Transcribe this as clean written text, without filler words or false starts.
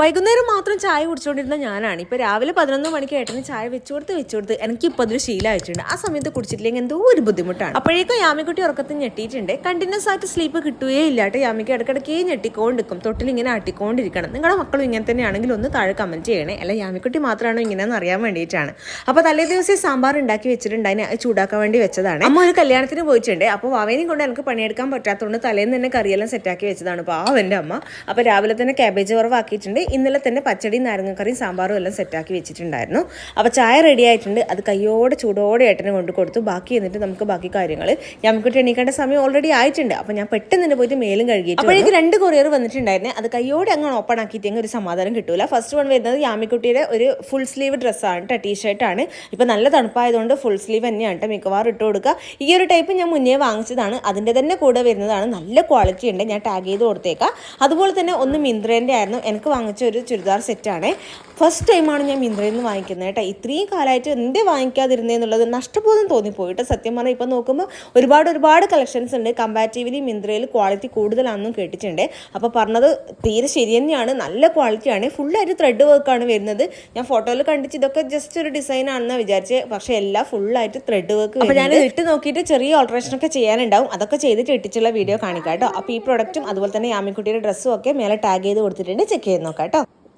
വൈകുന്നേരം മാത്രം ചായ കുടിച്ചുകൊണ്ടിരുന്ന ഞാനാണ് ഇപ്പോൾ രാവിലെ 11 മണിക്ക് ഏട്ടന് ചായ വെച്ചുകൊടുത്ത് എനിക്കിപ്പോൾ അതൊരു ശീലമായിട്ടുണ്ട്. ആ സമയത്ത് കുടിച്ചിട്ടില്ലെങ്കിൽ എന്തോ ഒരു ബുദ്ധിമുട്ടാണ്. അപ്പോഴേക്കും യാമിക്കുട്ടി ഉറക്കത്തിൽ ഞെട്ടിയിട്ടുണ്ട്. കണ്ടിന്യൂസ് ആയിട്ട് സ്ലീപ്പ് കിട്ടുകയേ ഇല്ലാട്ട് യാമിക്ക് ഇടയ്ക്കിടയ്ക്ക് ഞെട്ടിക്കൊണ്ടിരിക്കും. തൊട്ടിൽ ഇങ്ങനെ ആട്ടിക്കൊണ്ടിരിക്കണം. നിങ്ങളുടെ മക്കളും ഇങ്ങനെ തന്നെയാണെങ്കിൽ ഒന്ന് താഴെ കമൻറ്റ് ചെയ്യണേ. അല്ല യാമിക്കുട്ടി മാത്രമാണോ ഇങ്ങനെയെന്ന് അറിയാൻ വേണ്ടിയിട്ടാണ്. അപ്പോൾ തലേ ദിവസം സാമ്പാർ ഉണ്ടാക്കി വെച്ചിട്ടുണ്ട്. അതിനെ ചൂടാക്കാൻ വേണ്ടി വെച്ചതാണ്. അമ്മ ഒരു കല്യാണത്തിന് പോയിട്ടുണ്ട്. അപ്പോൾ വാവേനെയും കൊണ്ട് എനിക്ക് പണിയെടുക്കാൻ പറ്റാത്തതുകൊണ്ട് തലേന്ന് തന്നെ കറിയെല്ലാം സെറ്റാക്കി വെച്ചതാണ്. അപ്പോൾ എൻ്റെ അമ്മ അപ്പോൾ രാവിലെ തന്നെ ക്യാബേജ് വറവാക്കിയിട്ടുണ്ട്. ഇന്നലെ തന്നെ പച്ചടിയും നാരങ്ങക്കറിയും സാമ്പാറും എല്ലാം സെറ്റാക്കി വെച്ചിട്ടുണ്ടായിരുന്നു. അപ്പോൾ ചായ റെഡി ആയിട്ടുണ്ട്. അത് കയ്യോടെ ചൂടോടെ ഏട്ടനെ കൊണ്ട് കൊടുത്തു. ബാക്കി എന്നിട്ട് നമുക്ക് ബാക്കി കാര്യങ്ങൾ യാമിക്കുട്ടി എണീക്കേണ്ട സമയം ഓൾറെഡി ആയിട്ടുണ്ട്. അപ്പോൾ ഞാൻ പെട്ടെന്ന് തന്നെ പോയിട്ട് മേലും കഴുകിയിട്ട് അപ്പോഴേക്ക് 2 കൊറിയർ വന്നിട്ടുണ്ടായിരുന്നു. അത് കയ്യോടെ അങ്ങ് ഓപ്പൺ ആക്കിയിട്ടെങ്കിൽ ഒരു സമാധാനം കിട്ടൂല. ഫസ്റ്റ് വൺ വരുന്നത് യാമിക്കുട്ടിയുടെ ഒരു ഫുൾ സ്ലീവ് ഡ്രസ്സാണ് കേട്ടോ, ടീഷർട്ടാണ്. ഇപ്പോൾ നല്ല തണുപ്പായതുകൊണ്ട് ഫുൾ സ്ലീവ് തന്നെയാണ് കേട്ടോ മിക്കവാറും ഇട്ട് കൊടുക്കുക. ഈ ഒരു ടൈപ്പ് ഞാൻ മുന്നേ വാങ്ങിച്ചതാണ്. അതിൻ്റെ തന്നെ കൂടെ വരുന്നതാണ്. നല്ല ക്വാളിറ്റി ഉണ്ട്. ഞാൻ ടാഗ് ചെയ്ത് കൊടുത്തേക്കാം. അതുപോലെ തന്നെ ഒന്ന് മിന്ത്രേൻ്റെ ആയിരുന്നു. എനിക്ക് വാങ്ങിച്ച ഒരു ചുരിദാർ സെറ്റാണ്. ഫസ്റ്റ് ടൈമാണ് ഞാൻ മിന്ത്രയിൽ നിന്ന് വാങ്ങിക്കുന്നത് കേട്ടോ. ഇത്രയും കാലമായിട്ട് എന്തേ വാങ്ങിക്കാതിരുന്നതെന്നുള്ളത് നഷ്ടബോധം തോന്നിപ്പോയിട്ട് സത്യം പറഞ്ഞാൽ ഇപ്പോൾ നോക്കുമ്പോൾ ഒരുപാട് കളക്ഷൻസ് ഉണ്ട്. കമ്പാരിറ്റീവ്ലി മിന്ത്രയിൽ ക്വാളിറ്റി കൂടുതലാണെന്നും കേട്ടിട്ടുണ്ട്. അപ്പോൾ പറഞ്ഞത് തീരെ ശരി തന്നെയാണ്. നല്ല ക്വാളിറ്റിയാണ്. ഫുള്ളായിട്ട് ത്രെഡ് വർക്കാണ് വരുന്നത്. ഞാൻ ഫോട്ടോയിൽ കണ്ടിട്ട് ഇതൊക്കെ ജസ്റ്റ് ഒരു ഡിസൈൻ ആണെന്ന് വിചാരിച്ച്, പക്ഷേ എല്ലാം ഫുള്ളായിട്ട് ത്രെഡ് വർക്ക്. അപ്പോൾ ഞാൻ ഇട്ട് നോക്കിയിട്ട് ചെറിയ ഓൾട്രേഷനൊക്കെ ചെയ്യാനുണ്ടാവും. അതൊക്കെ ചെയ്തിട്ട് ഇട്ടിട്ടുള്ള വീഡിയോ കാണിക്കാം കേട്ടോ. അപ്പോൾ ഈ പ്രൊഡക്റ്റും അതുപോലെ തന്നെ യാമിക്കുട്ടിയുടെ ഡ്രസ്സും ഒക്കെ മേലെ ടാഗ് ചെയ്ത് കൊടുത്തിട്ടുണ്ട്. ചെക്ക് ചെയ്ത് നോക്കാം കേട്ടോ.